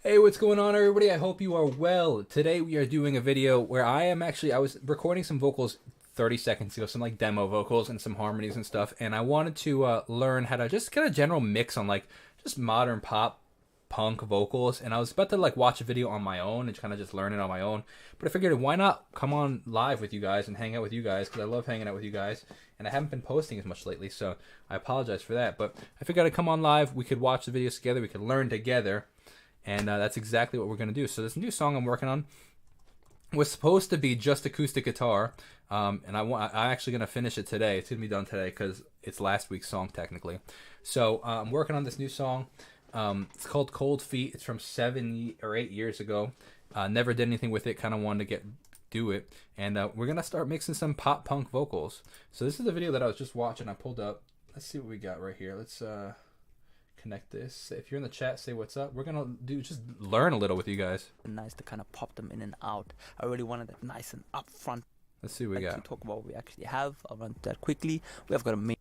Hey, what's going on, everybody? I hope you are well. Today we are doing a video where I was recording some vocals 30 seconds ago, some like demo vocals and some harmonies and stuff, and I wanted to learn how to just get a general mix on like just modern pop punk vocals, and I was about to like watch a video on my own and kind of just learn it on my own, but I figured why not come on live with you guys and hang out with you guys, because I love hanging out with you guys, and I haven't been posting as much lately, so I apologize for that. But I figured I'd come on live, we could watch the videos together, we could learn together. And that's exactly what we're going to do. So this new song I'm working on was supposed to be just acoustic guitar. And I'm actually going to finish it today. It's going to be done today because it's last week's song technically. So I'm working on this new song. It's called Cold Feet. It's from 7 or 8 years ago. Never did anything with it. Kind of wanted to do it. And we're going to start mixing some pop punk vocals. So this is the video that I was just watching. I pulled up. Let's see what we got right here. Let's connect this. If you're in the chat, say what's up. We're gonna just learn a little with you guys. Nice to kind of pop them in and out. I really wanted it nice and upfront. Let's see what we got. To talk about what we actually have. I'll run through that quickly. We have got a main.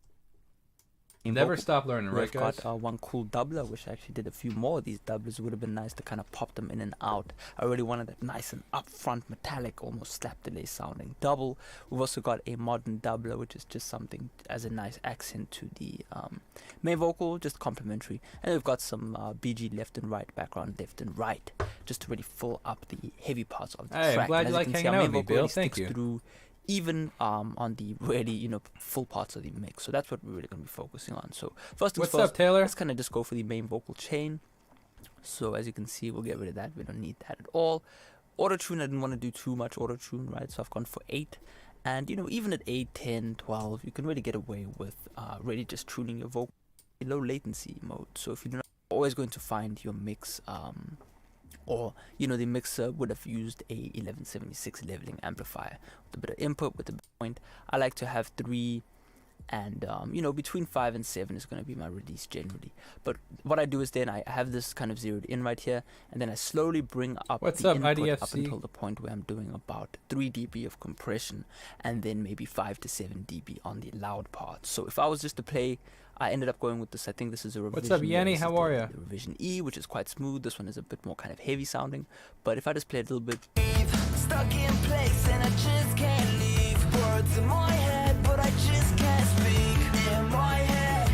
Never stop learning, right, guys? We've got one cool doubler. I wish I actually did a few more of these doublers. It would have been nice to kind of pop them in and out. I really wanted it nice and upfront, metallic, almost slap delay sounding double. We've also got a modern doubler, which is just something as a nice accent to the main vocal, just complementary. And we've got some BG left and right, background left and right, just to really fill up the heavy parts of the track. I'm glad you like hanging out with me, Bill. Thank you. Through even on the really, full parts of the mix. So that's what we're really going to be focusing on. So first things What's first, up, Taylor? let's kind of just go for the main vocal chain. So as you can see, we'll get rid of that. We don't need that at all. Auto-tune, I didn't want to do too much auto-tune, right? So I've gone for 8. And, even at 8, 10, 12, you can really get away with really just tuning your vocal in low latency mode. So if you're not always going to find your mix, or the mixer would have used a 1176 leveling amplifier with a bit of input, with a point. I like to have 3 and between 5 and 7 is going to be my release generally. But what I do is then I have this kind of zeroed in right here, and then I slowly bring up the input up until the point where I'm doing about 3 dB of compression, and then maybe 5 to 7 dB on the loud part. So if I was just to play, I ended up going with this. I think this is a revision. What's up, Yanni? How are you? The revision E, which is quite smooth. This one is a bit more kind of heavy sounding. But if I just play a little bit. Stuck in place and I just can't leave. Words in my head, but I just can't speak. In my head,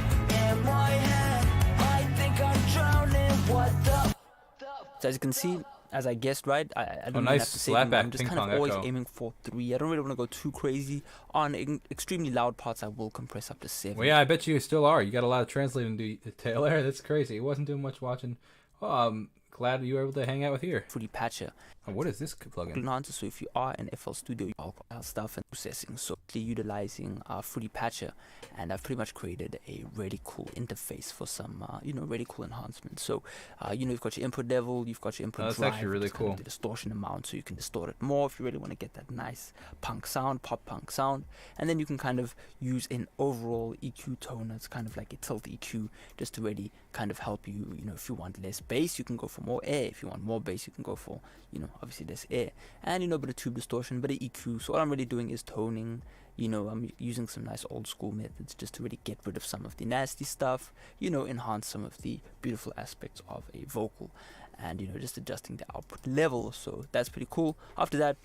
I think I'm drowning. What the? So as you can see, as I guessed, right, I don't nice have to say slap back I'm just ping kind of pong always echo. aiming for 3. I don't really want to go too crazy. On extremely loud parts, I will compress up to 7. Well, yeah, I bet you still are. You got a lot of translating to do, Taylor. That's crazy. It wasn't doing much watching. Well, glad you were able to hang out with here. Fruity Patcher. Oh, what is this plugin? Enhancer. So if you are in FL Studio, you have stuff and processing. So utilizing Fruity Patcher, and I've pretty much created a really cool interface for some really cool enhancements. So you've got your input level, you've got your input drive. That's actually really kind of cool. the distortion amount, so you can distort it more if you really want to get that nice punk sound, pop punk sound. And then you can kind of use an overall EQ tone that's kind of like a tilt EQ, just to really kind of help you. If you want less bass, you can go for more air. If you want more bass, you can go for obviously less air, and a bit of tube distortion, bit of EQ. So all I'm really doing is toning. I'm using some nice old school methods just to really get rid of some of the nasty stuff, enhance some of the beautiful aspects of a vocal, and just adjusting the output level. So that's pretty cool. After that,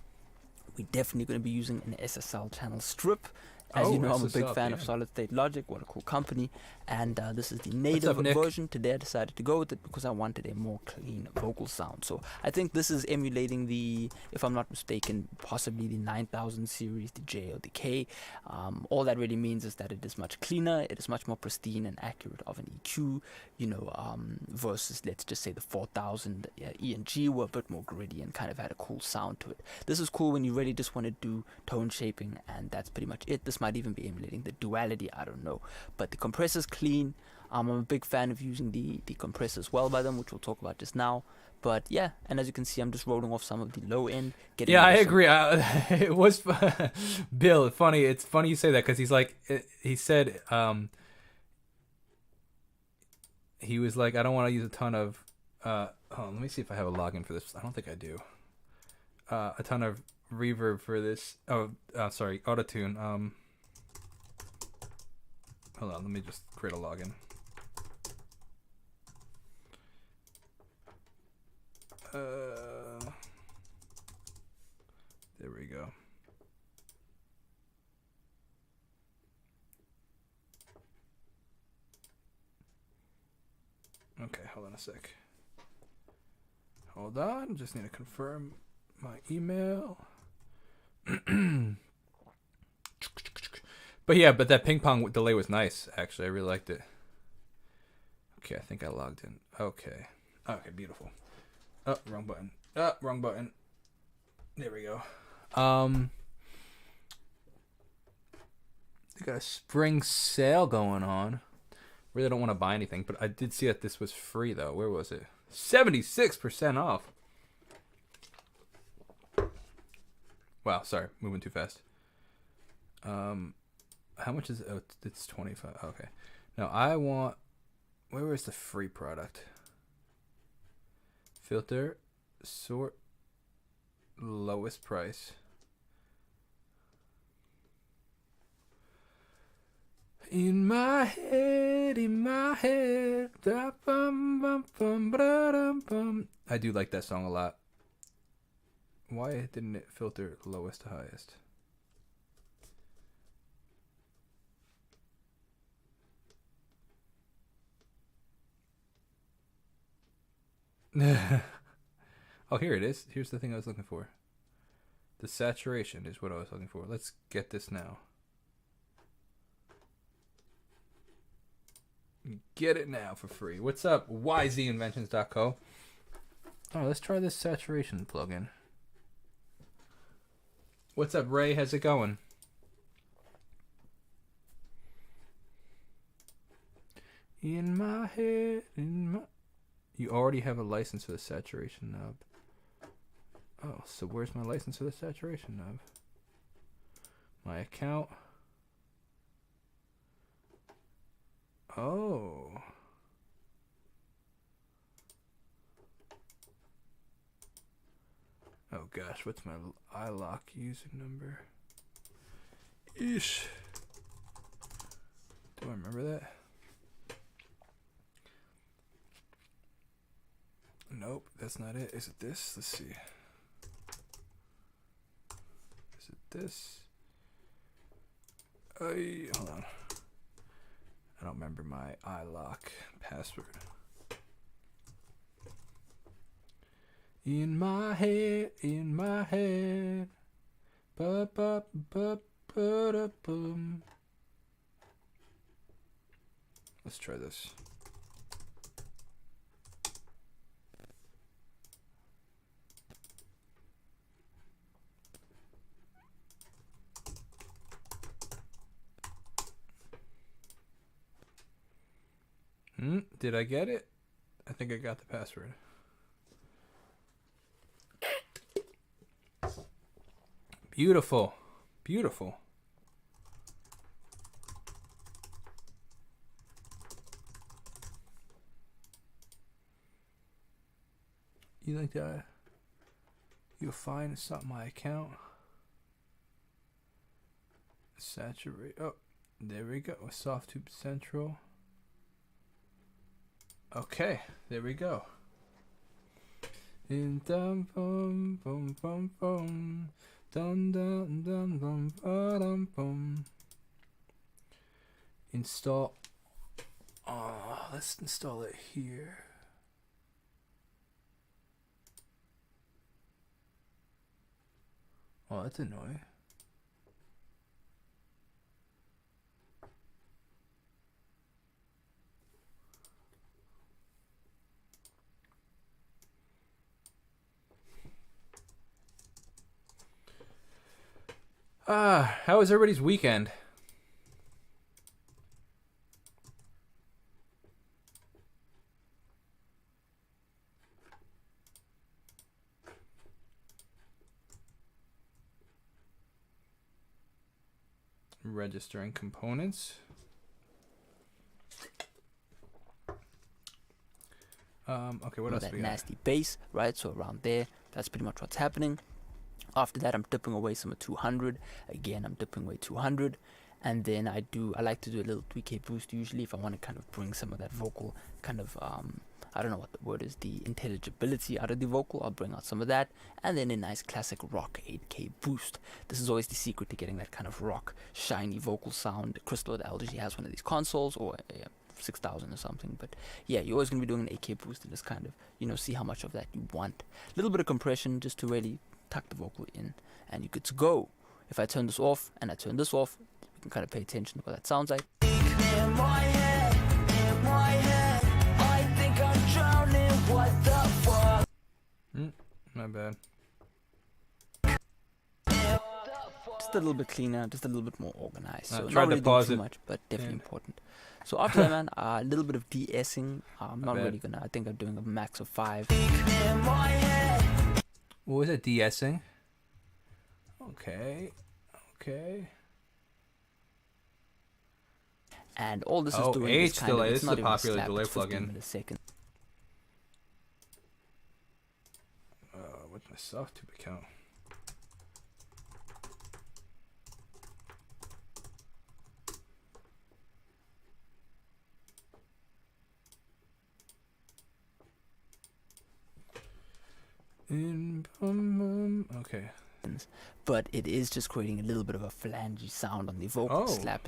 we're definitely going to be using an Ssl Channel Strip. As you know, I'm a big fan of Solid State Logic. What a cool company. And this is the native version. Today I decided to go with it because I wanted a more clean vocal sound. So I think this is emulating the, if I'm not mistaken, possibly the 9000 series, the J or the K. All that really means is that it is much cleaner, it is much more pristine and accurate of an EQ, versus, let's just say, the 4000 E and G were a bit more gritty and kind of had a cool sound to it. This is cool when you really just want to do tone shaping, and that's pretty much it. This might even be emulating the duality, I don't know. But the compressor's clean. I'm a big fan of using the compressor as well by them, which we'll talk about just now. But yeah, and as you can see, I'm just rolling off some of the low end. Yeah, I agree. It was Bill. Funny. It's funny you say that because he said he was like, I don't want to use a ton of. Hold on, let me see if I have a login for this. I don't think I do. A ton of reverb for this. Oh, sorry, autotune. Hold on, let me just create a login. There we go. Okay, hold on a sec. Hold on, just need to confirm my email. But yeah, but that ping pong delay was nice, actually. I really liked it. Okay, I think I logged in. Okay. Okay, beautiful. Oh, wrong button. Oh, wrong button. There we go. They got a spring sale going on. Really don't want to buy anything, but I did see that this was free though. Where was it? 76% off. Wow, sorry, moving too fast. How much is it? Oh, it's 25. Okay. Now I want. Where is the free product? Filter, sort, lowest price. In my head, da bum bum bum ba dum bum. I do like that song a lot. Why didn't it filter lowest to highest? Oh, here it is. Here's the thing I was looking for. The saturation is what I was looking for. Let's get this now. Get it now for free. What's up, yzinventions.co? Oh, let's try this saturation plugin. What's up, Ray? How's it going? In my head, You already have a license for the saturation knob. Oh, so where's my license for the saturation knob? My account. Oh. Oh gosh, what's my iLock user number? Eesh. Do I remember that? Nope, that's not it. Is it this? Let's see. Is it this? Hold on. I don't remember my iLock password. In my head. Ba ba ba ba da bum. Let's try this. Did I get it? I think I got the password. Beautiful. Beautiful. You think that you'll find something my account? Saturate. Oh, there we go. Soft Tube Central. Okay, there we go. In dum bum bum bum bum dum dum dum dum dum bum. Install. Let's install it here. Oh, that's annoying. How was everybody's weekend? Registering components. Okay, what else that we got? nasty bass, right? So around there, that's pretty much what's happening. After that, I'm dipping away some of 200. Again, I'm dipping away 200. And then I like to do a little 3K boost usually if I want to kind of bring some of that vocal kind of I don't know what the word is, the intelligibility out of the vocal. I'll bring out some of that, and then a nice classic rock 8K boost. This is always the secret to getting that kind of rock, shiny vocal sound. Crystal at LG has one of these consoles, or 6000 or something, but yeah, you're always going to be doing an 8K boost and just kind of, you know, see how much of that you want. A little bit of compression just to really tuck the vocal in, and you're good to go. If I turn this off and I turn this off, you can kind of pay attention to what that sounds like. In my head, I think I'm drowning. What the fuck? My bad. Just a little bit cleaner, just a little bit more organized. So tried not to really pause doing it. too much, but definitely important. So after that, man, a little bit of de-essing. I'm not bad. really gonna. I think I'm doing a max of 5. In my head. What was it? De-Essing? Okay. Okay. And all this is Oh, doing H is kind delay. of, This it's is not a even popular slap, delay it's 15 plugin. milliseconds. What's my soft-tube account? Okay. But it is just creating a little bit of a flangey sound on the vocal slap.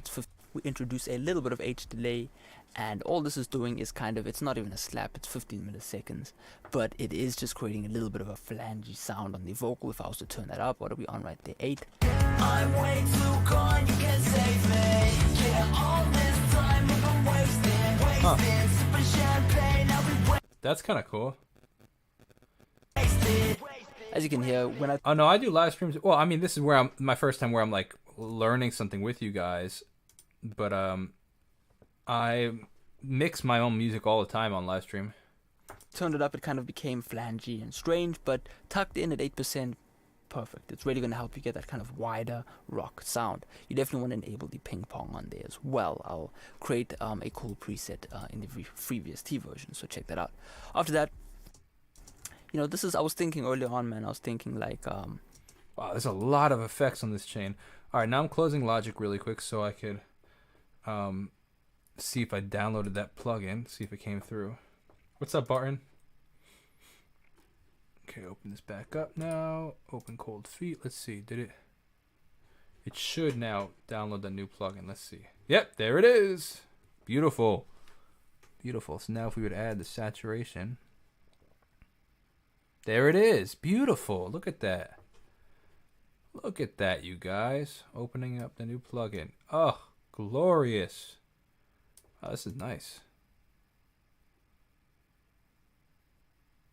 We introduce a little bit of H delay, and all this is doing is kind of, it's not even a slap, it's 15 milliseconds, but it is just creating a little bit of a flangey sound on the vocal. If I was to turn that up, what are we on right there? 8. I'm way too gone, you can't save me. Yeah, all this time we've been wasting, sipping champagne, now we That's kind of cool. wasted. As you can hear, when I Oh no, I do live streams. Well, I mean, this is where my first time where I'm like learning something with you guys, but I mix my own music all the time on live stream. turned it up, it kind of became flangy and strange, but tucked in at 8%, perfect. It's really going to help you get that kind of wider rock sound. You definitely want to enable the ping pong on there as well. I'll create a cool preset in the free VST version, so check that out. After that, you know, this is, I was thinking earlier on, man, I was thinking like, Wow, there's a lot of effects on this chain. All right, now I'm closing Logic really quick so I could see if I downloaded that plugin, see if it came through. What's up, Barton? Okay, open this back up now. Open Cold Feet. Let's see. Did it? It should now download the new plugin. Let's see. Yep, there it is. Beautiful. Beautiful. So now if we would add the saturation. There it is. Beautiful. Look at that. Look at that, you guys. Opening up the new plugin. Oh, glorious. Oh, this is nice.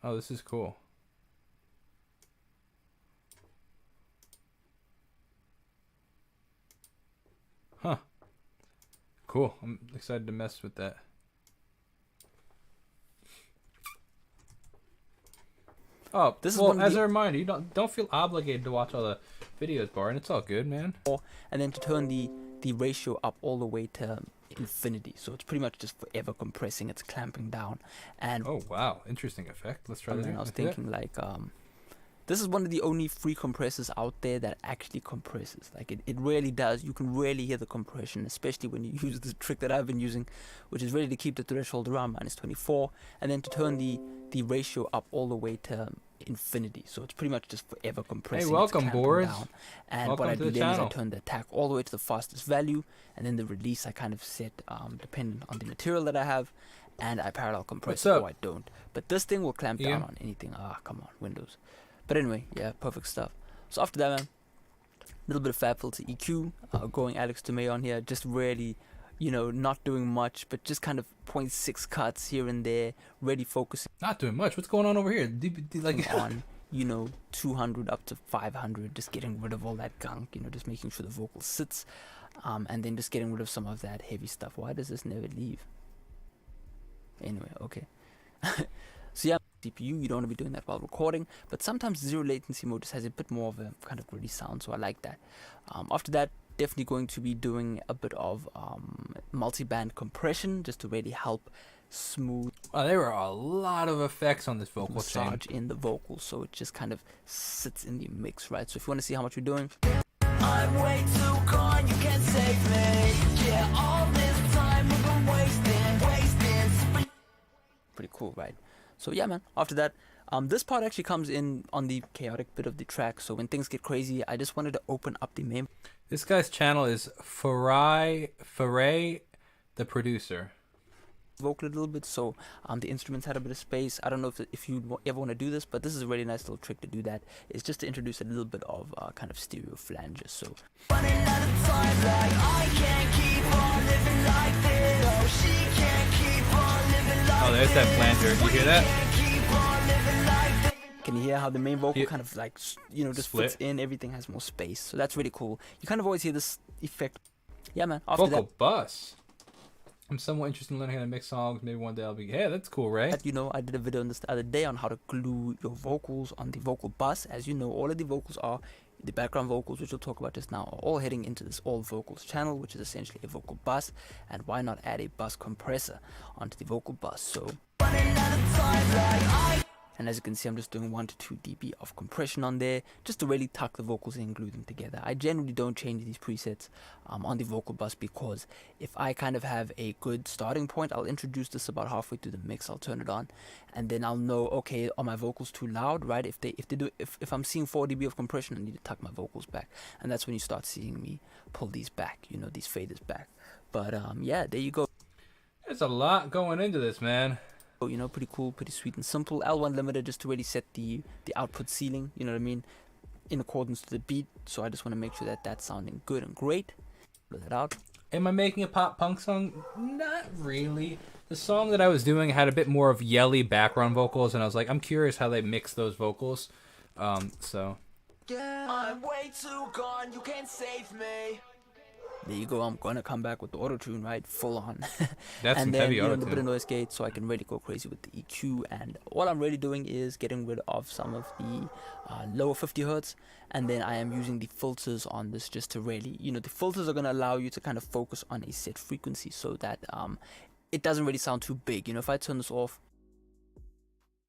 Oh, this is cool. Huh. Cool. I'm excited to mess with that. Oh, This is well, one of as the- a reminder, you don't feel obligated to watch all the videos, Bar, and it's all good, man. and then to turn the ratio up all the way to infinity. So it's pretty much just forever compressing, it's clamping down. And Oh, wow. Interesting effect. Let's try that. I was Yeah. thinking like, this is one of the only free compressors out there that actually compresses. Like it really does. You can really hear the compression, especially when you use the trick that I've been using, which is really to keep the threshold around -24, and then to turn the ratio up all the way to infinity. So it's pretty much just forever compressing. Hey, welcome, it's clamping Boris. down. And Welcome what I to do the then is I channel. turn the attack all the way to the fastest value, and then the release I kind of set depending on the material that I have, and I parallel compress What's up? or I don't. But this thing will clamp Ian? down on anything. Ah, come on, Windows. But anyway, yeah, perfect stuff. So after that, man, a little bit of Fab Filter EQ, going Alex Tomei on here, just really, you know, not doing much, but just kind of 0.6 cuts here and there, really focusing Not doing much. What's going on over here? Like, on, you know, 200 up to 500, just getting rid of all that gunk, you know, just making sure the vocal sits, and then just getting rid of some of that heavy stuff. Why does this never leave? Anyway, okay. So yeah, CPU, you don't want to be doing that while recording, but sometimes zero latency mode just has a bit more of a kind of gritty sound, so I like that. After that, definitely going to be doing a bit of multi-band compression just to really help smooth oh, there were a lot of effects on this vocal chain. massage in the vocal, so it just kind of sits in the mix, right? So if you want to see how much we're doing, I'm way too gone, you can't save me. Yeah, all this time we've been wasting. Pretty cool, right? So yeah, man. After that, this part actually comes in on the chaotic bit of the track. So when things get crazy, I just wanted to open up the main. This guy's channel is Farai the producer. Vocal a little bit, so the instruments had a bit of space. I don't know if you ever want to do this, but this is a really nice little trick to do that. It's just to introduce a little bit of kind of stereo flanges. So Running out of time, like I can't keep on living like this. Oh, she can't keep on living like Oh, there's that flanger. You hear that? can't keep on living like this. can you hear how the main vocal Yeah. kind of like just Split. fits in? Everything has more space, so that's really cool. You kind of always hear this effect. Yeah, man. After Vocal bus. I'm somewhat interested in learning how to mix songs. Maybe one day I'll be. Yeah, that's cool, right? that, I did a video on this the other day on how to glue your vocals on the vocal bus. As you know, all of the vocals are the background vocals, which we'll talk about just now, are all heading into this all vocals channel, which is essentially a vocal bus. And why not add a bus compressor onto the vocal bus? So, Running out of time, like I and as you can see, I'm just doing 1 to 2 dB of compression on there, just to really tuck the vocals in and glue them together. I generally don't change these presets on the vocal bus, because if I kind of have a good starting point, I'll introduce this about halfway through the mix. I'll turn it on, and then I'll know, okay, are my vocals too loud, right? If I'm seeing 4 dB of compression, I need to tuck my vocals back, and that's when you start seeing me pull these back, these faders back. But yeah, there you go. There's a lot going into this, man. Pretty cool, pretty sweet and simple. L1 limiter just to really set the output ceiling, you know what I mean, in accordance to the beat. So I just want to make sure that that's sounding good and great. Put that out. Am I making a pop punk song? Not really. The song that I was doing had a bit more of yelly background vocals, and I was like, I'm curious how they mix those vocals. So I'm way too gone, you can't save me. There you go. I'm gonna come back with the auto tune, right, full on. That's some and then heavy the bit auto-tune. of noise gate, so I can really go crazy with the EQ. And all I'm really doing is getting rid of some of the lower 50 hertz, and then I am using the filters on this just to really, the filters are gonna allow you to kind of focus on a set frequency, so that it doesn't really sound too big. If I turn this off,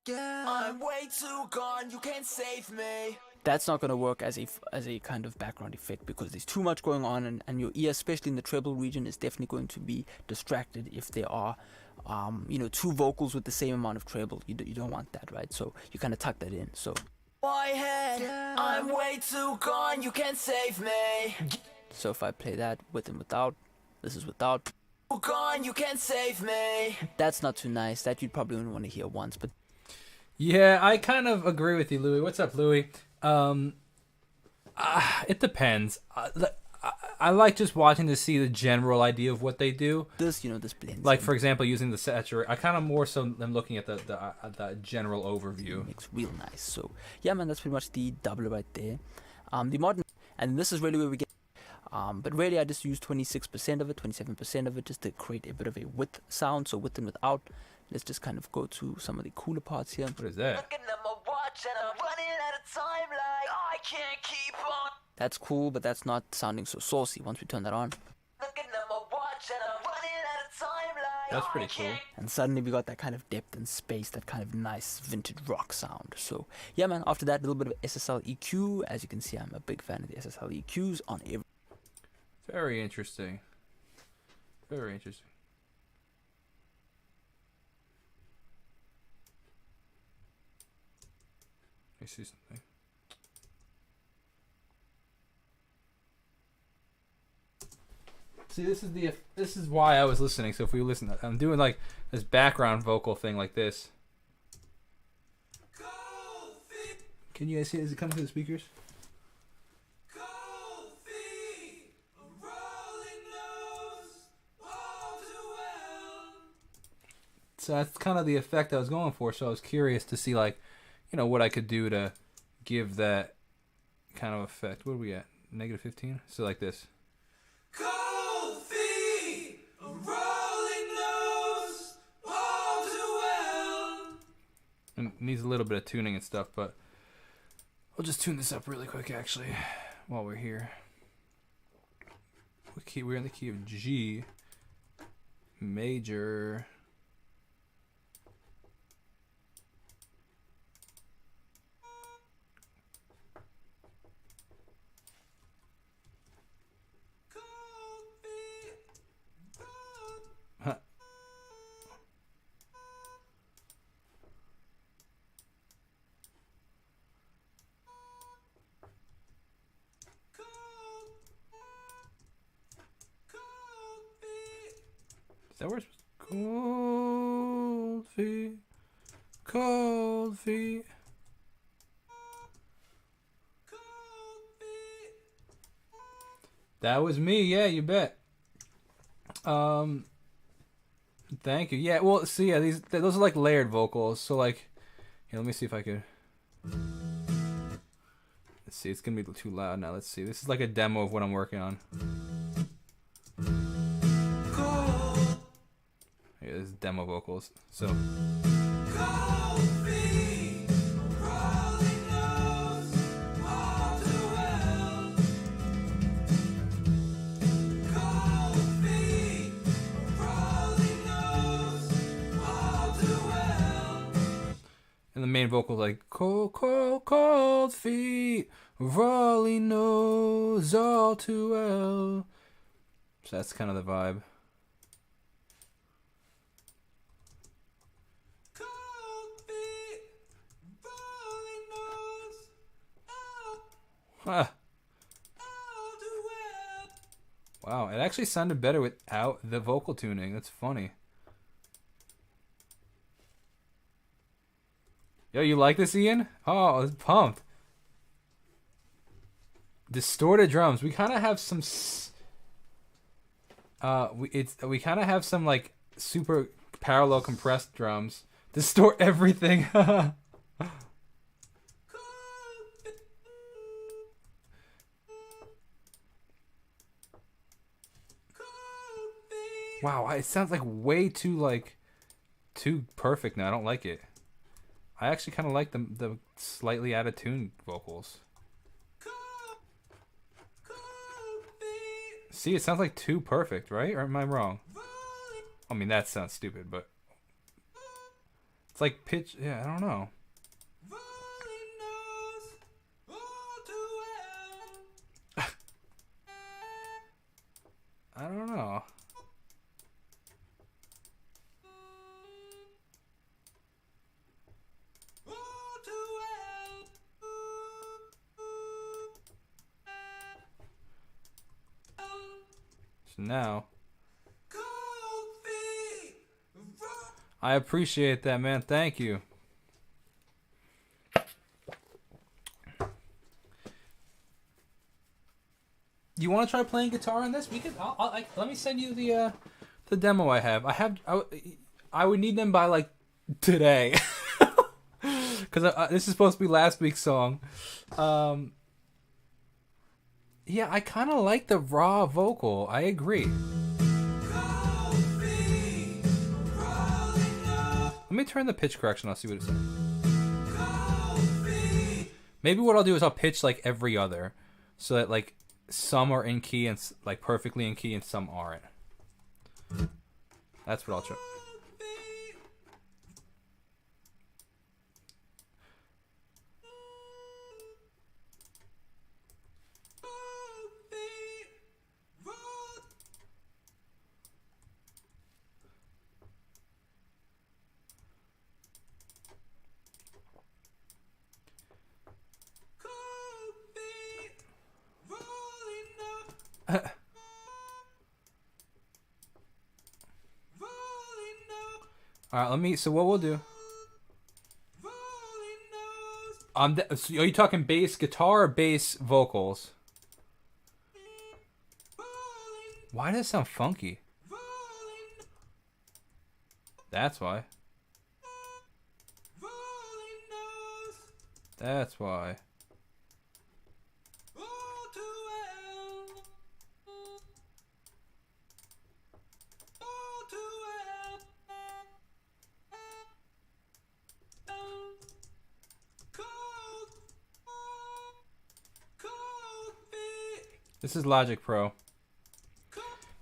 I'm way too gone, you can't save me. that's not going to work as a kind of background effect, because there's too much going on, and your ear, especially in the treble region, is definitely going to be distracted if there are two vocals with the same amount of treble. You don't want that, right? So you kind of tuck that in. So My head, I'm way too gone, you can't save me. if I play that with and without, this is without, Too gone, you can't save me. that's not too nice. That you'd probably only want to hear once. But yeah, I kind of agree with you, Louis. What's up, Louis? It depends. I like just watching to see the general idea of what they do. this, this blends Like, in. for example, using the saturate. I kind of more so am looking at the general overview. Makes real nice. So yeah, man, that's pretty much the double right there. The modern, and this is really where we get. But really, I just use 26% of it, 27% of it, just to create a bit of a with sound. So with and without. Let's just kind of go to some of the cooler parts here. What is that? Looking at my watch and I'm running out of time, like I can't keep on. That's cool, but that's not sounding so saucy once we turn that on. Looking at my watch and I'm running out of time, like That's pretty I cool. can't And suddenly we got that kind of depth and space, that kind of nice vintage rock sound. So yeah, man, after that, a little bit of SSL EQ. As you can see, I'm a big fan of the SSL EQs on every. Very interesting. Very interesting. I see something. See, this is why I was listening. So if we listen, I'm doing like this background vocal thing like this. Can you guys see it? Is it coming through the speakers? So that's kind of the effect I was going for. So I was curious to see, like, what I could do to give that kind of effect. What are we at? Negative 15? So like this. Cold feet, a rolling nose, all too well. And it needs a little bit of tuning and stuff, but I'll just tune this up really quick, actually, while we're here. What key? We're in the key of G major. that where it's cold feet, cold feet. That was me, yeah, you bet. Thank you. Yeah, well, see, yeah, those are like layered vocals. So like, here, let me see if I could. Let's see, it's gonna be too loud now. Let's see. This is like a demo of what I'm working on. Yeah, this is demo vocals. So. And the main vocal is like, cold, cold, cold feet, Raleigh knows all too well. So that's kind of the vibe. Cold feet, Raleigh knows all too well. Wow, it actually sounded better without the vocal tuning. That's funny. Yo, you like this, Ian? Oh, I was pumped. Distorted drums. We kind of have some. We kind of have some like super parallel compressed drums. Distort everything. Wow, it sounds like way too perfect now. I don't like it. I actually kind of like the slightly out of tune vocals. See, it sounds like too perfect, right? Or am I wrong? I mean, that sounds stupid, but it's like pitch. Yeah, I don't know. I don't know. Now I appreciate that, man. Thank you. You want to try playing guitar on this? We could. Let me send you the demo I have. I would need them by like today, because this is supposed to be last week's song. Yeah, I kind of like the raw vocal. I agree. Let me turn the pitch correction. I'll see what it says. Maybe what I'll do is I'll pitch like every other, so that like some are in key and like perfectly in key and some aren't. That's what I'll try. Alright, let me. So what we'll do? So are you talking bass guitar or bass vocals? Why does it sound funky? That's why. That's why. This is Logic Pro.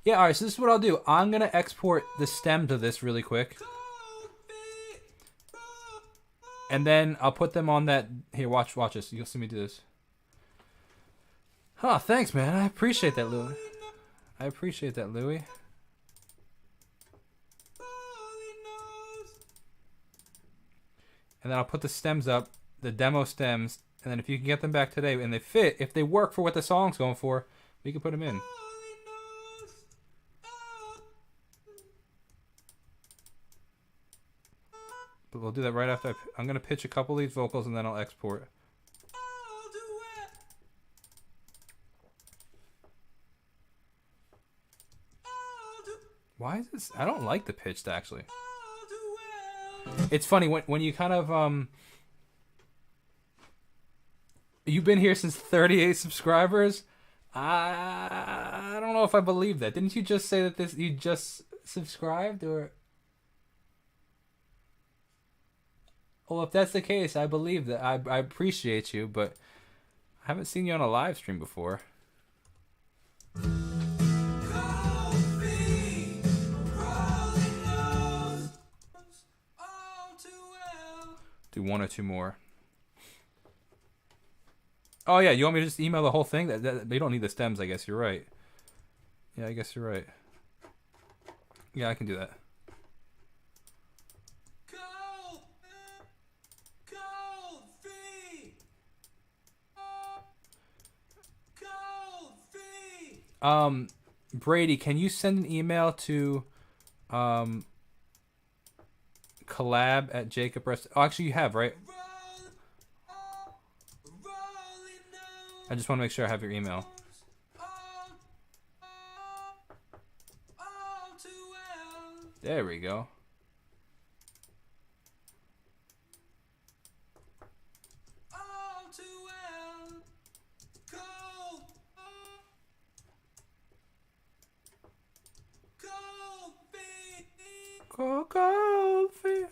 Yeah, alright, so this is what I'll do. I'm going to export the stem to this really quick. And then I'll put them on that... Here, watch this. You'll see me do this. Huh, thanks, man. I appreciate that, Louie. I appreciate that, Louie. And then I'll put the stems up, the demo stems, and then if you can get them back today and they fit, if they work for what the song's going for, we can put them in. we'll do that right after I'm gonna pitch a couple of these vocals and then I'll export. Why is this? I don't like the pitched actually. It's funny when you kind of you've been here since 38 subscribers. I don't know if I believe that. Didn't you just say that you just subscribed or? Well, if that's the case, I believe that. I appreciate you, but I haven't seen you on a live stream before. Do one or two more. Oh yeah, you want me to just email the whole thing? You don't need the stems, I guess. You're right. Yeah, I guess you're right. Yeah, I can do that. Brady, can you send an email to collab@Jacob Oh, actually you have, right? I just want to make sure I have your email. There we go. Cold feet.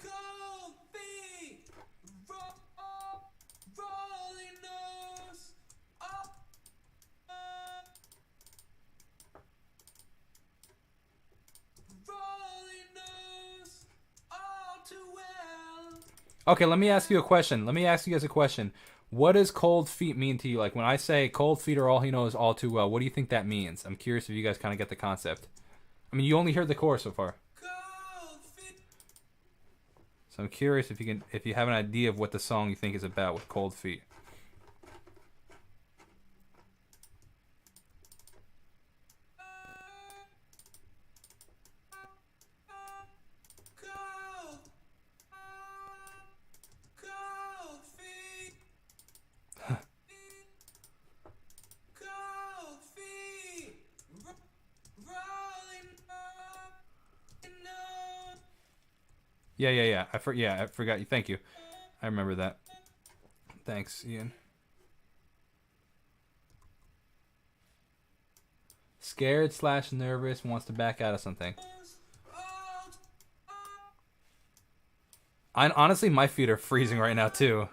Okay, let me ask you a question. Let me ask you guys a question. What does cold feet mean to you? Like when I say cold feet are all he knows all too well, what do you think that means? I'm curious if you guys kind of get the concept. I mean, you only heard the chorus so far. So I'm curious if you have an idea of what the song you think is about with cold feet. Yeah. I forgot you. Thank you. I remember that. Thanks, Ian. Scared/nervous, wants to back out of something. Honestly, my feet are freezing right now too.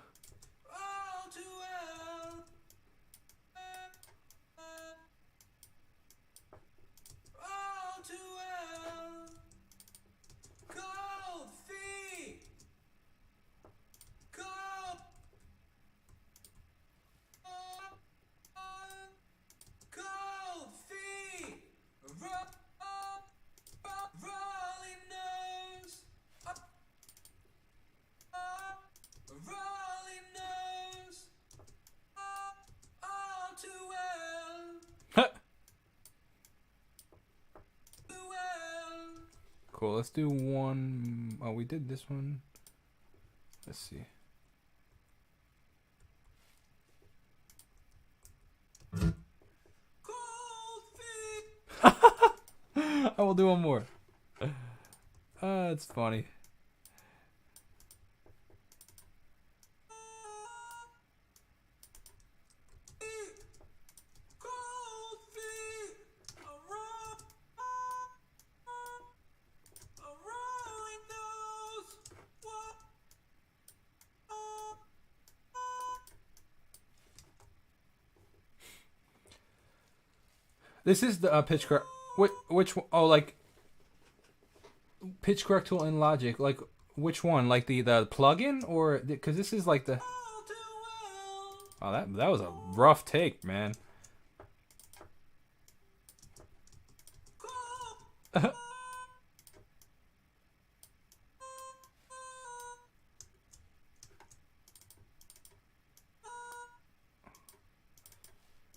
Cool, let's do one. Oh, we did this one. Let's see. I will do one more. It's funny. This is the pitch correct. Which oh, like pitch correct tool in Logic. Like which one? Like the plugin or because this is like the. Oh, that was a rough take, man.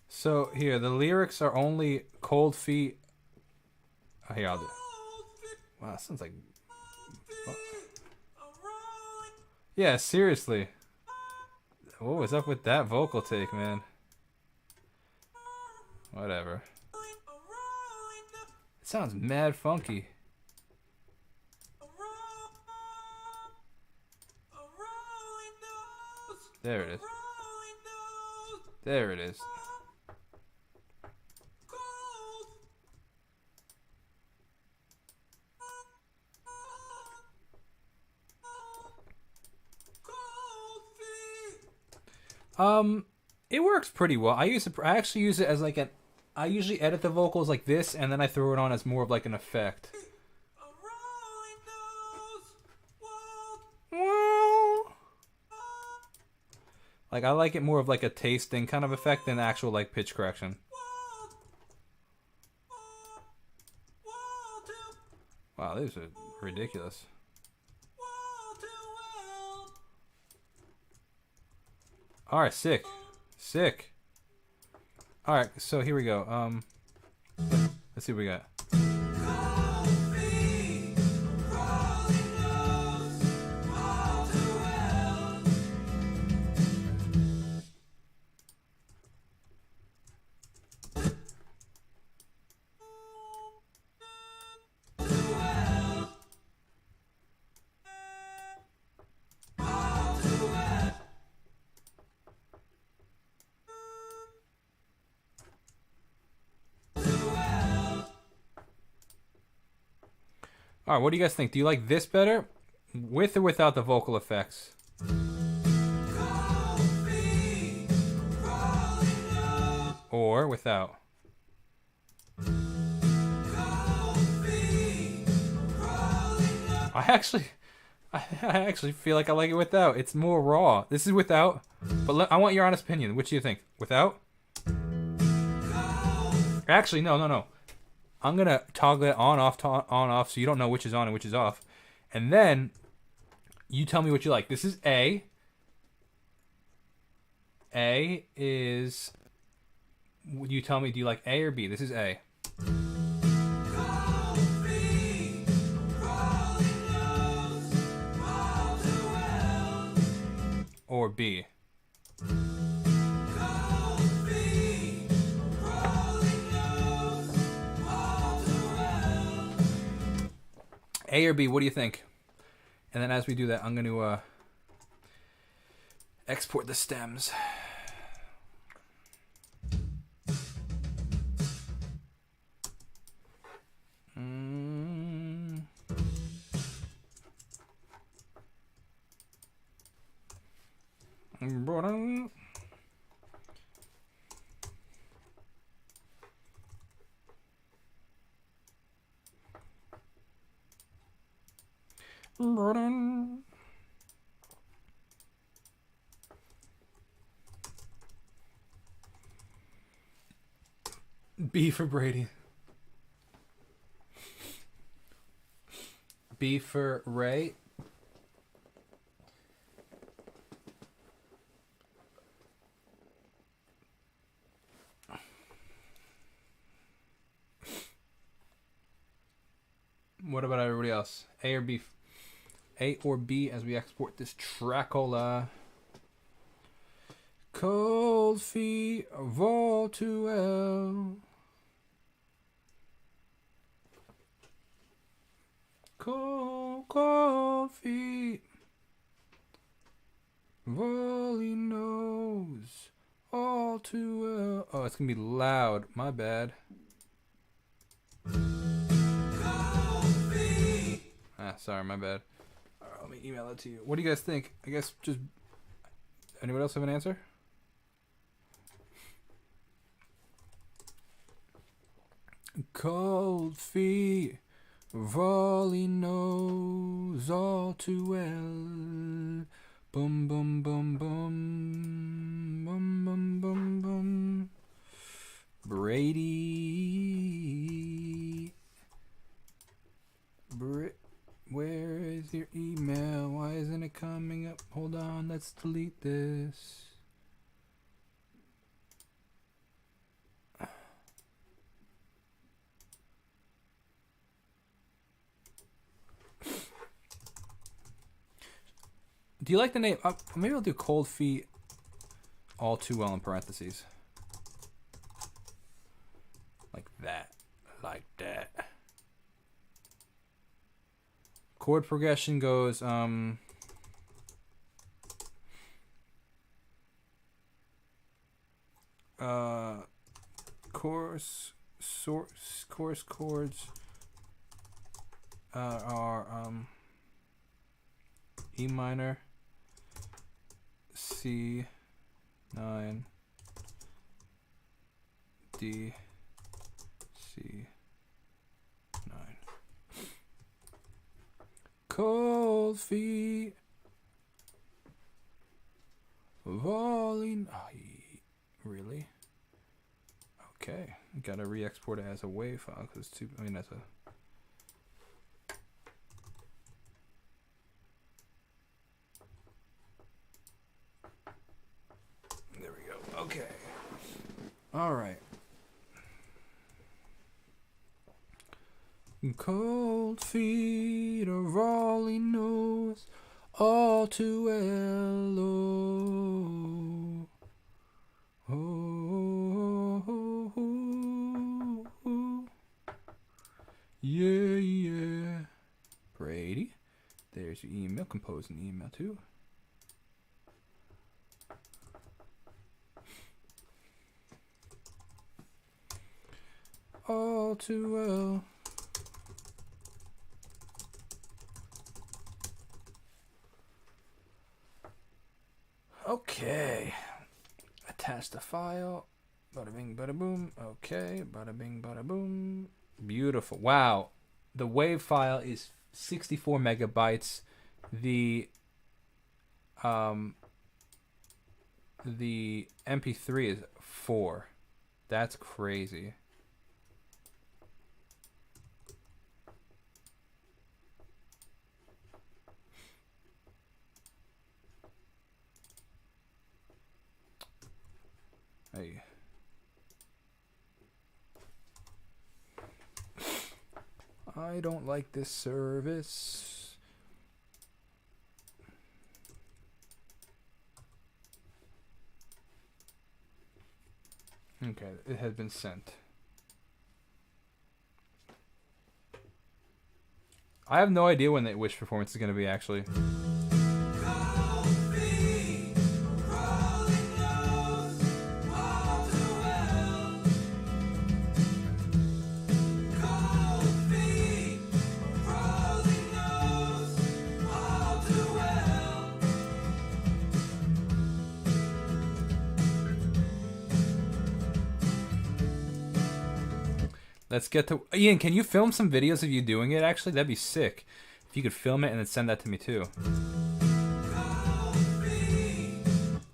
So here, the lyrics are only cold feet. Oh, here, I'll do. Wow, that sounds like. Yeah, seriously. What was up with that vocal take, man? Whatever. It sounds mad funky. There it is. There it is. It works pretty well. I actually use it as like an. I usually edit the vocals like this, and then I throw it on as more of like an effect. Well, like I like it more of like a tasting kind of effect than actual like pitch correction. Wow, these are ridiculous. All right, sick, sick. All right, so here we go. Let's see what we got. All right, what do you guys think? Do you like this better, with or without the vocal effects? Or without? I actually feel like I like it without. It's more raw. This is without, but I want your honest opinion. Which do you think? Without? Actually, no. I'm gonna toggle it on off, so you don't know which is on and which is off, and then you tell me what you like. This is A. A is. You tell me, do you like A or B? This is A. Or B. A or B, what do you think? And then as we do that, I'm going to export the stems. B for Brady. B for Ray. What about everybody else? A or B? A or B as we export this Trackola. Cold feet of all too well. Cold feet. Volley knows all too well. Oh, it's gonna be loud. My bad. Sorry, my bad. All right, let me email it to you. What do you guys think? I guess just. Anyone else have an answer? Cold feet. Volley knows all too well. Bum bum bum bum bum bum bum bum. Brady. Where is your email? Why isn't it coming up? Hold on, let's delete this. Do you like the name? Maybe I'll do cold feet all too well in parentheses. Like that. Like that. Chord progression goes, chorus chords are E minor, C, 9, D, C, 9. Cold feet falling. Oh, really? Okay, gotta re-export it as a WAV file because it's too. I mean, as a. There we go. Okay. All right. Cold feet are all he knows, all too well. Oh, yeah, yeah. Brady, there's your email. Compose an email too. All too well. Okay. Attach the file. Bada bing, bada boom. Okay. Bada bing, bada boom. Beautiful. Wow. The WAV file is 64 megabytes. The MP3 is 4. That's crazy. Hey. I don't like this service. Okay, it has been sent. I have no idea when the Wish performance is going to be actually. Let's get to Ian. Can you film some videos of you doing it? Actually, that'd be sick. If you could film it and then send that to me too.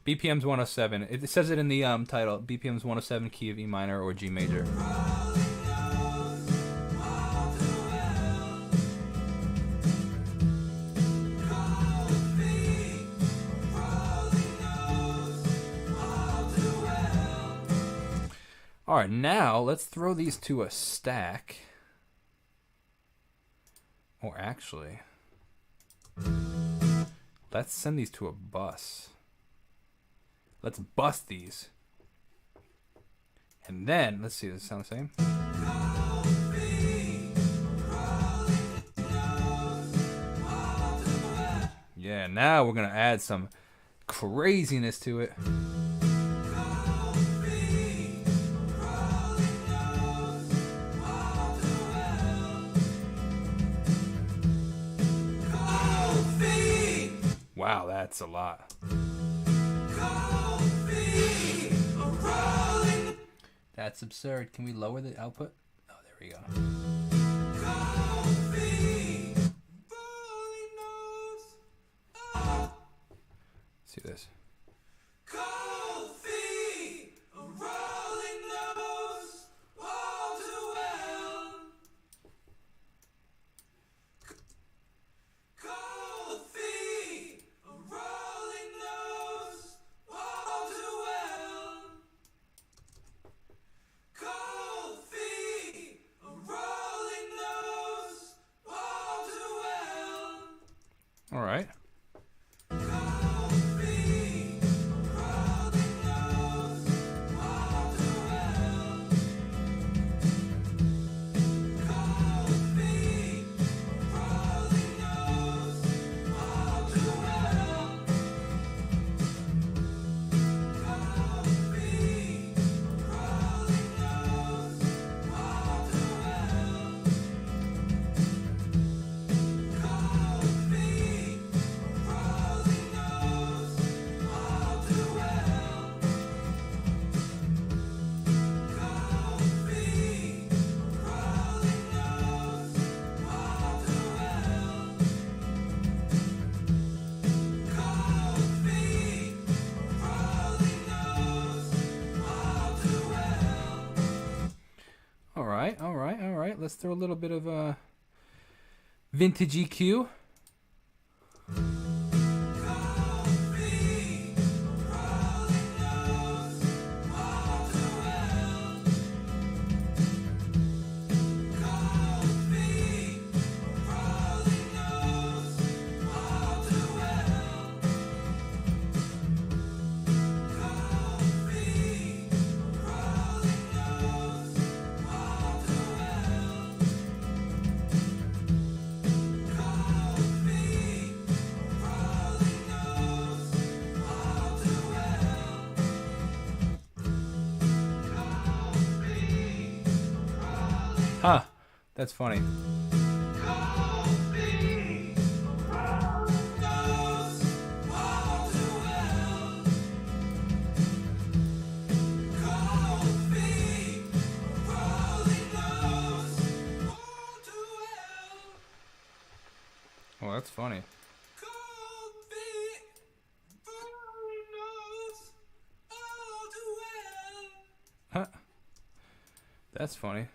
BPM's 107. It says it in the title. BPM's 107, key of E minor or G major. All right, now let's throw these to a stack. Or actually, let's send these to a bus. Let's bust these. And then, let's see, does it sound the same? Yeah, now we're going to add some craziness to it. Wow, that's a lot. That's absurd. Can we lower the output? Oh, there we go. See this. All right. let's throw a little bit of vintage EQ. Huh, that's funny. Oh, that's funny. Huh. That's funny.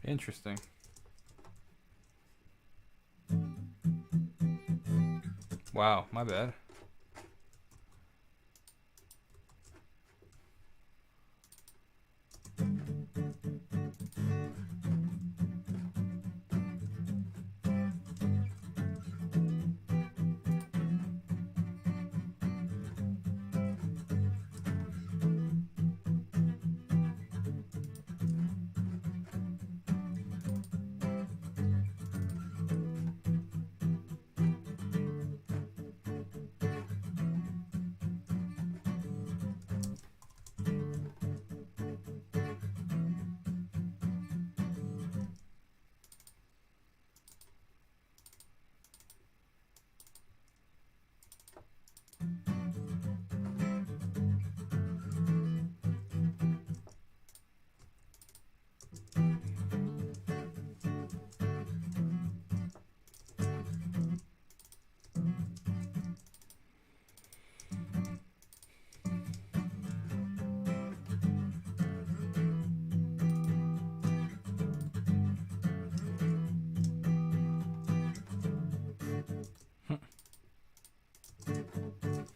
Interesting. Wow, my bad.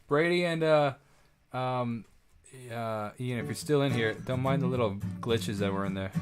Brady and Ian, if you're still in here, don't mind the little glitches that were in there.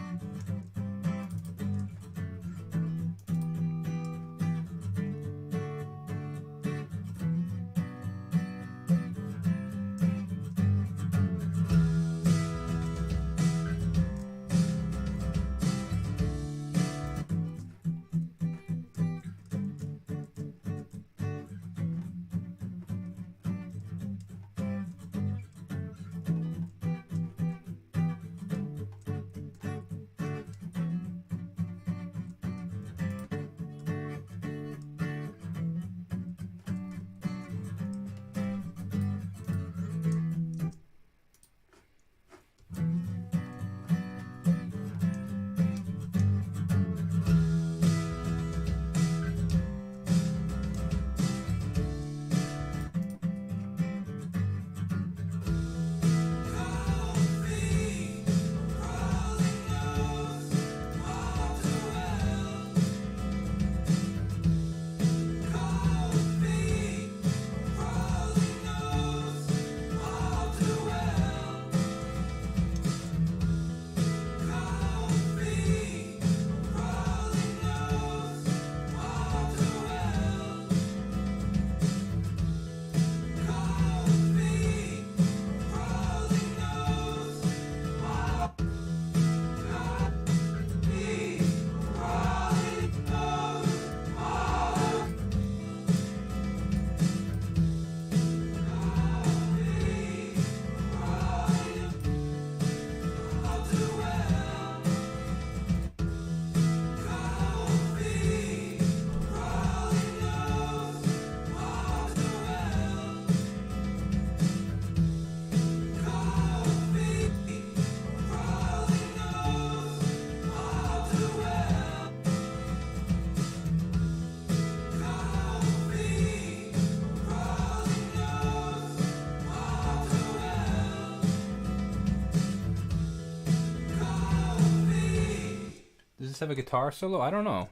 this have a guitar solo? I don't know.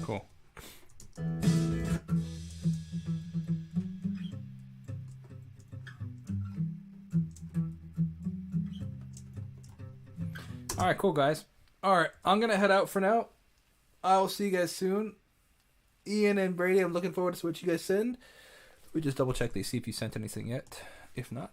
Cool. All right, cool, guys. All right, I'm going to head out for now. I will see you guys soon. Ian and Brady, I'm looking forward to what you guys send. We just double check these, see if you sent anything yet. If not,